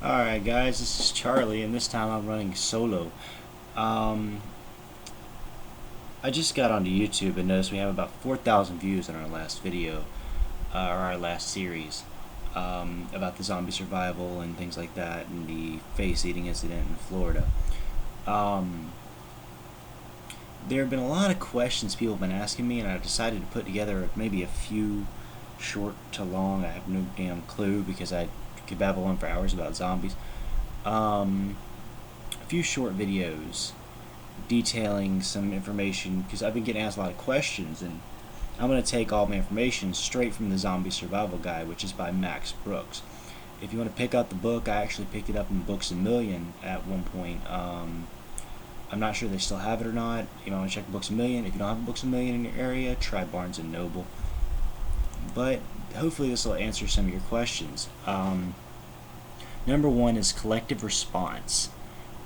Alright guys, this is Charlie, and this time I'm running solo. Um, I just got onto YouTube and noticed we have about 4,000 views on our last video, or our last series, about the zombie survival and things like that, and the face-eating incident in Florida. Um, there have been a lot of questions people have been asking me, and I decided to put together maybe a few short to long. I have no damn clue because I could babble on for hours about zombies. Um, a few short videos detailing some information because I've been getting asked a lot of questions, and I'm going to take all my information straight from the Zombie Survival Guide, which is by Max Brooks. If you want to pick up the book, I actually picked it up in Books A Million at one point. I'm not sure they still have it or not. You know, check Books A Million. If you don't have Books A Million in your area, try Barnes and Noble. But hopefully this will answer some of your questions. Number one is collective response.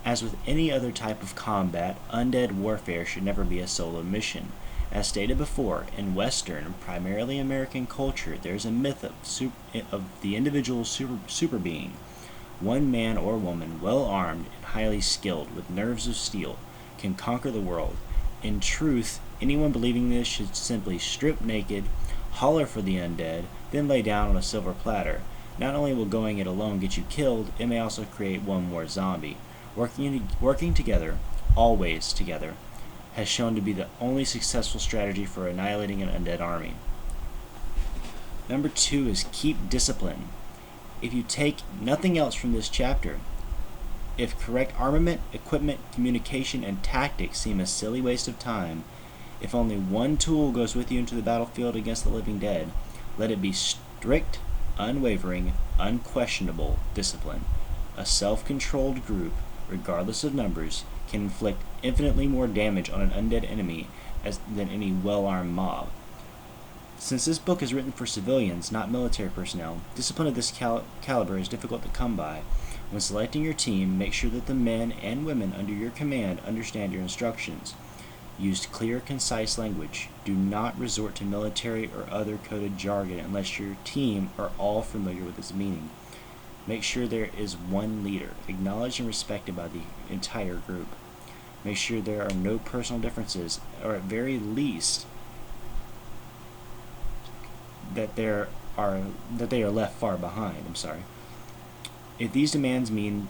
As with any other type of combat, undead warfare should never be a solo mission. As stated before, in Western, primarily American culture, there is a myth of the individual super being. One man or woman, well armed and highly skilled, with nerves of steel, can conquer the world. In truth, anyone believing this should simply strip naked, holler for the undead, then lay down on a silver platter. Not only will going it alone get you killed, it may also create one more zombie. Working together, always together, has shown to be the only successful strategy for annihilating an undead army. Number two is keep discipline. If you take nothing else from this chapter, if correct armament, equipment, communication, and tactics seem a silly waste of time, if only one tool goes with you into the battlefield against the living dead, let it be strict, unwavering, unquestionable discipline. A self-controlled group, regardless of numbers, can inflict infinitely more damage on an undead enemy than any well-armed mob. Since this book is written for civilians, not military personnel, discipline of this caliber is difficult to come by. When selecting your team, make sure that the men and women under your command understand your instructions. Use clear, concise language. Do not resort to military or other coded jargon unless your team are all familiar with its meaning. Make sure there is one leader, acknowledged and respected by the entire group. Make sure there are no personal differences, or at very least that they are left far behind. If these demands mean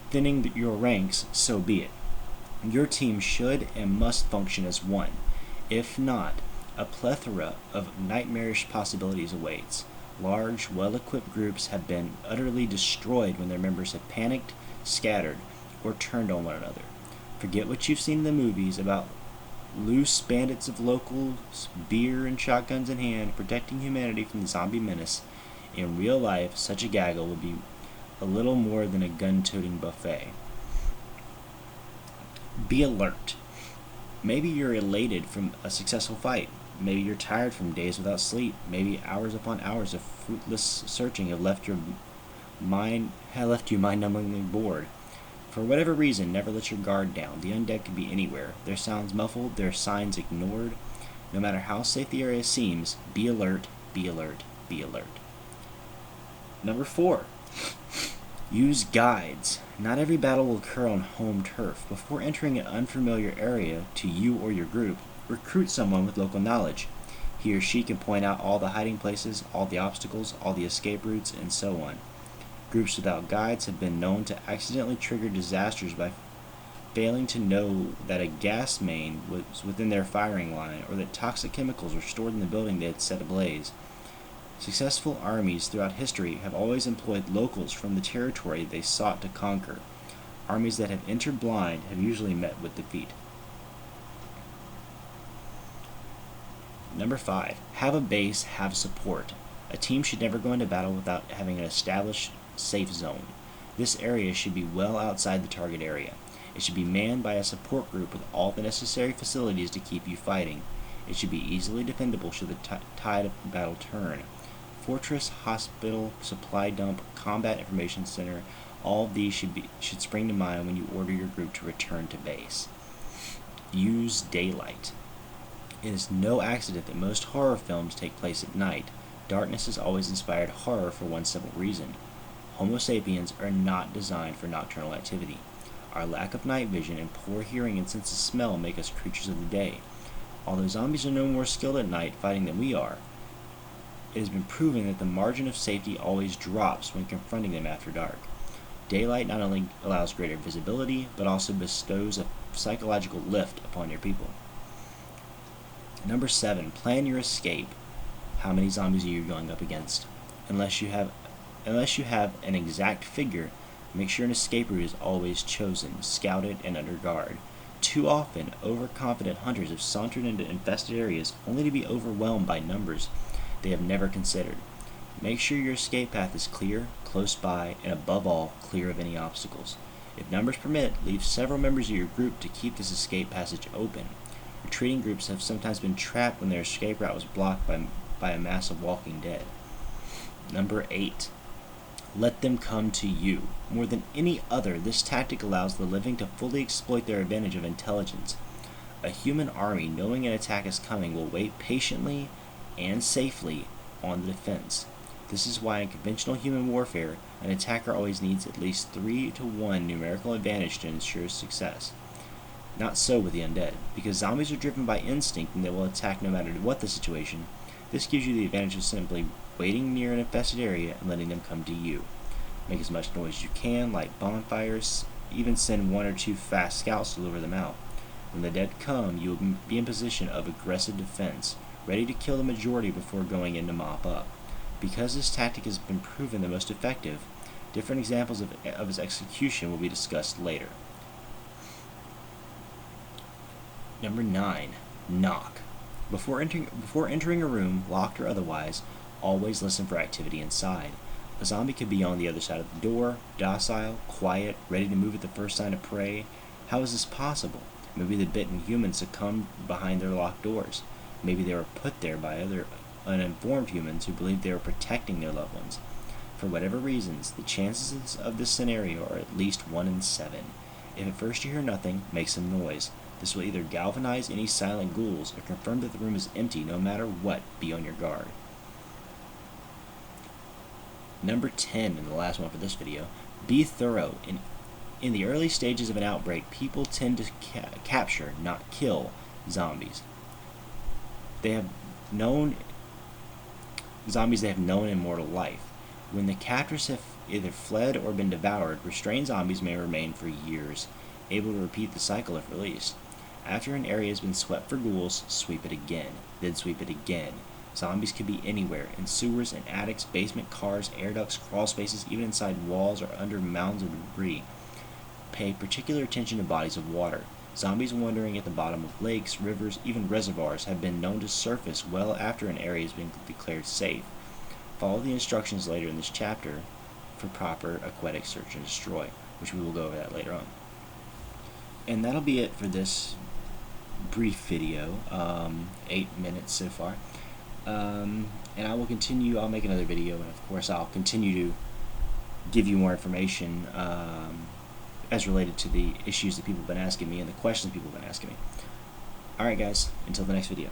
thinning your ranks, so be it. Your team should and must function as one. If not, a plethora of nightmarish possibilities awaits. Large, well-equipped groups have been utterly destroyed when their members have panicked, scattered, or turned on one another. Forget what you've seen in the movies about loose bandits of locals, beer and shotguns in hand, protecting humanity from the zombie menace. In real life, such a gaggle would be a little more than a gun-toting buffet. Be alert. Maybe you're elated from a successful fight. Maybe you're tired from days without sleep. Maybe hours upon hours of fruitless searching have left you mind-numbingly bored. For whatever reason, never let your guard down. The undead could be anywhere. Their sounds muffled, their signs ignored. No matter how safe the area seems, be alert, be alert, be alert. Number 4. Use guides. Not every battle will occur on home turf. Before entering an unfamiliar area to you or your group, recruit someone with local knowledge. He or she can point out all the hiding places, all the obstacles, all the escape routes, and so on. Groups without guides have been known to accidentally trigger disasters by failing to know that a gas main was within their firing line, or that toxic chemicals were stored in the building they had set ablaze. Successful armies throughout history have always employed locals from the territory they sought to conquer. Armies that have entered blind have usually met with defeat. Number 5. Have a base, have support. A team should never go into battle without having an established safe zone. This area should be well outside the target area. It should be manned by a support group with all the necessary facilities to keep you fighting. It should be easily defendable should the tide of battle turn. Fortress, hospital, supply dump, combat information center, all of these should spring to mind when you order your group to return to base. Use daylight. It is no accident that most horror films take place at night. Darkness has always inspired horror for one simple reason. Homo sapiens are not designed for nocturnal activity. Our lack of night vision and poor hearing and sense of smell make us creatures of the day. Although zombies are no more skilled at night fighting than we are, it has been proven that the margin of safety always drops when confronting them after dark. Daylight not only allows greater visibility, but also bestows a psychological lift upon your people. Number 7, plan your escape. How many zombies are you going up against? Unless you have an exact figure, make sure an escape route is always chosen, scouted, and under guard. Too often, overconfident hunters have sauntered into infested areas only to be overwhelmed by numbers they have never considered. Make sure your escape path is clear, close by, and above all, clear of any obstacles. If numbers permit, leave several members of your group to keep this escape passage open. Retreating groups have sometimes been trapped when their escape route was blocked by a mass of walking dead. Number 8. Let them come to you. More than any other, this tactic allows the living to fully exploit their advantage of intelligence. A human army, knowing an attack is coming, will wait patiently and safely on the defense. This is why in conventional human warfare, an attacker always needs at least 3 to 1 numerical advantage to ensure success. Not so with the undead. Because zombies are driven by instinct and they will attack no matter what the situation, this gives you the advantage of simply waiting near an infested area and letting them come to you. Make as much noise as you can, light bonfires, even send 1 or 2 fast scouts to lure them out. When the dead come, you will be in position of aggressive defense, ready to kill the majority before going in to mop up. Because this tactic has been proven the most effective, different examples of its execution will be discussed later. Number 9. Knock. Before entering a room, locked or otherwise, always listen for activity inside. A zombie could be on the other side of the door, docile, quiet, ready to move at the first sign of prey. How is this possible? Maybe the bitten humans succumbed behind their locked doors. Maybe they were put there by other uninformed humans who believed they were protecting their loved ones. For whatever reasons, the chances of this scenario are at least 1 in 7. If at first you hear nothing, make some noise. This will either galvanize any silent ghouls or confirm that the room is empty. No matter what, be on your guard. Number 10, and the last one for this video, be thorough. In the early stages of an outbreak, people tend to capture, not kill, zombies. They have known in mortal life. When the captors have either fled or been devoured, restrained zombies may remain for years, able to repeat the cycle if released. After an area has been swept for ghouls, sweep it again, then sweep it again. Zombies could be anywhere, in sewers, in attics, basement cars, air ducts, crawl spaces, even inside walls or under mounds of debris. Pay particular attention to bodies of water. Zombies wandering at the bottom of lakes, rivers, even reservoirs have been known to surface well after an area has been declared safe. Follow the instructions later in this chapter for proper aquatic search and destroy, which we will go over that later on. And that'll be it for this brief video, 8 minutes so far. And I will continue, I'll make another video, and of course I'll continue to give you more information as related to the issues that people have been asking me and the questions people have been asking me. Alright guys, until the next video.